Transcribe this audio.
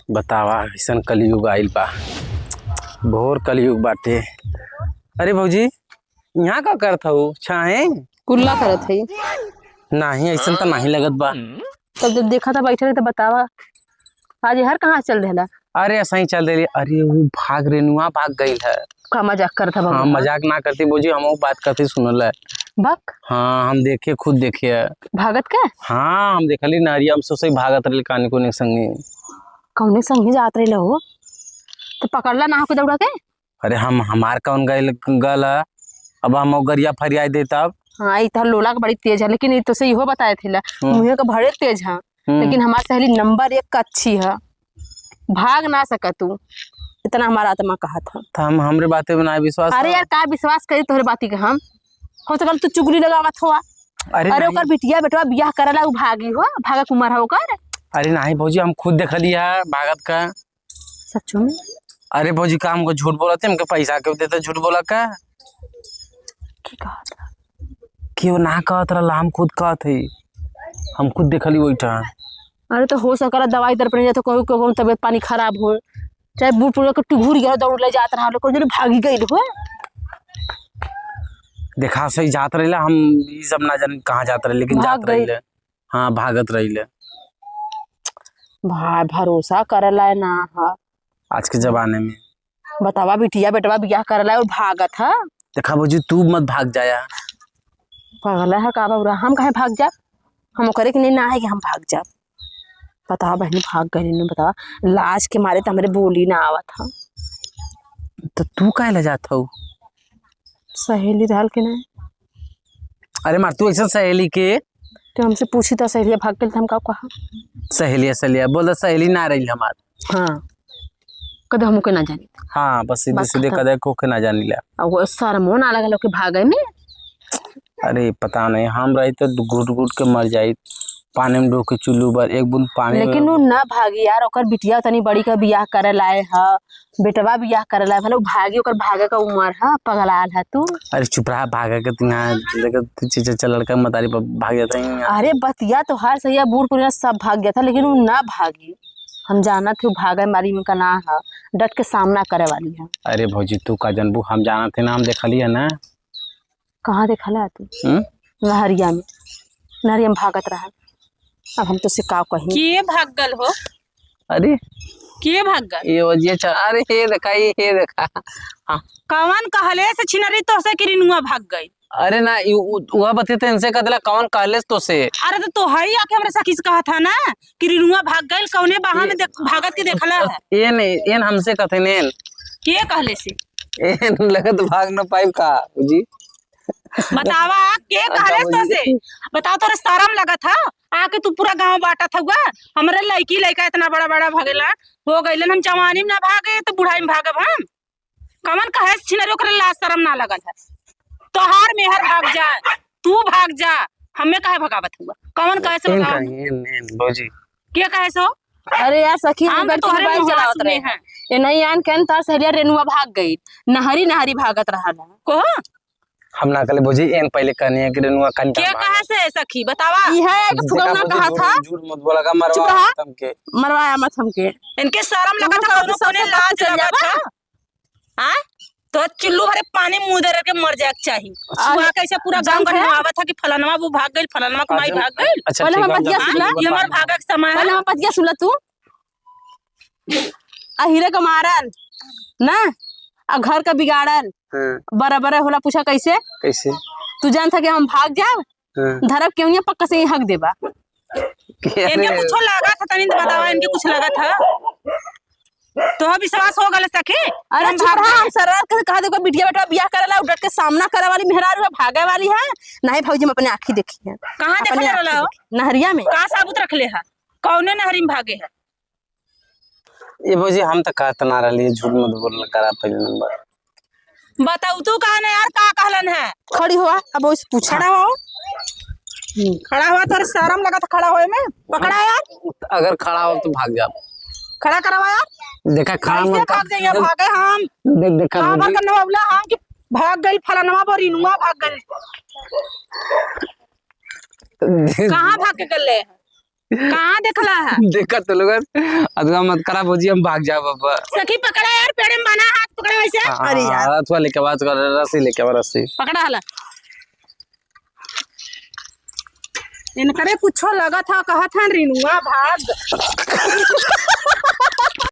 बतावा ऐसन कलयुग आइल बा, भोर कलयुग बाटे। अरे भौजी यहाँ का करत हूँ छाहे कुल्ला करत है। नहीं ऐसन तो नहीं लगत बा। तब जब देखा था बैठे तो बतावा आज हर कहाँ चल रहा? अरे ऐसा ही चल रही। अरे वो रेनुआ भाग गई है। का मजाक करता? हाँ मजाक ना करती भौजी, हम बात करते सुनल है। बक हाँ हम देखे, खुद देखे है। भागत का? हाँ हम देखली नारिया, हम सोचे भागत रही कानी को संगे। कौने संगे जात रही हो तो पकड़ला ना हो दौड़ा के? अरे हम हमार कौन गल है, अब हम गरिया फरियाई दे तब। हाँ इधर लोला का बड़ी तेज है, लेकिन ये तो सही हो बताए थे मुँह का बड़े तेज है, लेकिन हमारी सहेली नंबर 1 का अच्छी है, भाग ना सका तू, इतना हमारा आत्मा कहा था। तो हम हमरे बातें बनाए विश्वास। अरे यार का विश्वास करी तोहरे बाती का? हम हो सकल तू चुगली लगावत हुआ। अरे ओकर बिटिया बेटवा बियाह करला उ भागी हो, भागा कुमार हो ओकर। अरे नहीं भौजी हम खुद देखली है भागत का। सच्चो में? अरे भौजी काम को झूठ बोला थे, हमके पैसा क्यों देते? झूठ बोला का की कहा था? क्यों ना कहत रहा, हम खुद कहत है, हम खुद देखली वही टाइम। अरे तो हो सकला दवाई दर पर जाते कोई को तबियत पानी खराब हो, चाहे बूढ़ पूरा के टुघुर गया दौड़ ले जात रहा, कोई भागी गई हो। देखा सही जात रही, हम ये सब ना जान कहाँ जात रहे, लेकिन जात रही। हाँ भागत रही। भाई भरोसा करला ना हा आज के जमाने में। बतावा बिटिया बेटवा बियाह करला और भागत है। देखा भौजी तू मत भाग जाया। पागल है का बाबूरा? हम कहे भाग जा? हम करे कि नहीं ना है कि हम भाग जा? बतावा बहनी भाग गई ने, बतावा लाज के मारे तो हमारे बोली ना आवा था। तो तू काहे ले जात हो? सहेली रहल के नहीं? अरे मार तू ऐसा सहेली के तो हमसे पूछी था सहेलिया भाग गई, हम का कहा सहेलिया बोल सहेली ना रही हमार। हाँ कदे हमको ना जानी। हाँ बस सीधे सीधे कदे को के ना जानी ला। अब सारा मोन आ लगा के भागे में। अरे पता नहीं, हम रही तो घुट घुट के मर जाई पानी में डूब के, चुल्लू पर एक बूंद पानी। लेकिन वो ना भागी यार, ओकर बिटिया तनी बड़ी का बियाह करे लाए है, बेटवा बियाह करे लाए, भले भागी, ओकर भागे का उम्र है, पगलाल है तू। अरे चुप रहा, भागा के तुम लड़का मतारी पर भाग जाता है। अरे बतिया तो हर सही है, बूढ़ पुराना सब भाग गया था, लेकिन वो ना भागी। हम जाना थे भागे मारी में का ना है, डट के सामना करे वाली है। अरे भौजी तू का जनबू, हम जाना थे ना, हम देखली है ना। कहाँ देखला है तू? नहरिया में, नहरिया में भागत रहा। अब हम तो से का कहीं के भागल हो? अरे के भागल? ये वजह चल। अरे ये देखा, ये देखा। हाँ कौन कहले से छिनरी तो से किरिनुआ भाग गई? अरे ना वह बतेते इनसे कदला कौन कहले तो से। अरे तो हई आके हमरा सखी से कहा था ना किरिनुआ भाग गई, कौने बहाने भागत के देखला है? ये नहीं, ये हमसे कहते नेन के कहले से? ये लगत भाग न पाइब का जी। बतावा के कहले तो से? बताओ तोरे शरम लगत था आके तू पूरा गांव बांटा था? हमरे लड़की लड़का इतना बड़ा बड़ा भागेला हो गइलन, हम जवानी में ना भागे तो बुढ़ाई में भागब हम? कमन कहे छिनरी ओकरे लाज शरम ना लगल है? तोहार मेहर भाग जा, तू भाग जा, हमें काहे भगावत हुआ? कौन कहे से बताओ क्या कहे सो? अरे यार सखी हम तो मोबाइल चलावत रहे हैं, ये नहीं आन कहन तार सहेलिया रेनुआ भाग गई, नहरी नहरी भागत रहा को। हम ना कले भौजी एन पहले कहनी है कि रेनुआ कान क्या कहे से सखी बतावा? ये है एक फुगलना कहा था, झूठ मत बोला का, मरवा हमके, मरवाया मत हमके। इनके शरम लगा था, कोने लाज लगा था? हां तो चिल्लू भरे पानी मुंह दे के मर जाए चाहिए। वहां कैसे पूरा गांव गनवावा था कि फलानवा वो भाग गई, फलानवा कुमाई भाग गई। पहले हम बतिया सुनला, ये हमार भागा के समय है। पहले हम बतिया सुनला तू आ हीरे का मारल ना आ घर का बिगाड़ल बराबर होला। पूछा कैसे कैसे तू जान था कि हम भाग जाब? धरब क्यों नहीं पक्का से ही हक देबा। इनके कुछ लगा था तनी बतावा, इनके कुछ लगा था तो विश्वास हो गल सखी? अरे चुप रहा, हम सरर के कहा देखो बिटिया बेटा बियाह करेला उडट के सामना करे वाली मेहरारू है, भागे वाली है नहीं भौजी हम अपने आंखी देखी है। कहां देखले रहला हो? नहरिया में। का साबुत रखले है? कौने नहरी में भागे है? ये भौजी हम तो कहत ना रही, झूठ मत बोल करा पहले नंबर। बताऊ तू कहने यार का कहलन है? खड़ी हुआ अब वो पूछा खड़ा हो, खड़ा हुआ तो शर्म लगा था खड़ा होए में? पकड़ा यार, अगर खड़ा हो तो भाग जा, खड़ा करवा यार। देखा खड़ा मत भाग जाइए, भागे हम देख देखा कहां भाग करने वाला हम कि भाग गई फलानवा बरिनुआ भाग गई। कहां भाग के गले? कहाँ देखला है? देखा तो लोग अदगा मत करा भौजी, हम भाग जाओ बाबा। सखी पकड़ा यार, पेड़ में बना, हाथ पकड़ा वैसे। अरे यार अथवा लेके बात कर, रस्सी लेके आवा, रस्सी पकड़ा हला। इनकरे कुछो लगा था, कहा था रिनुआ भाग।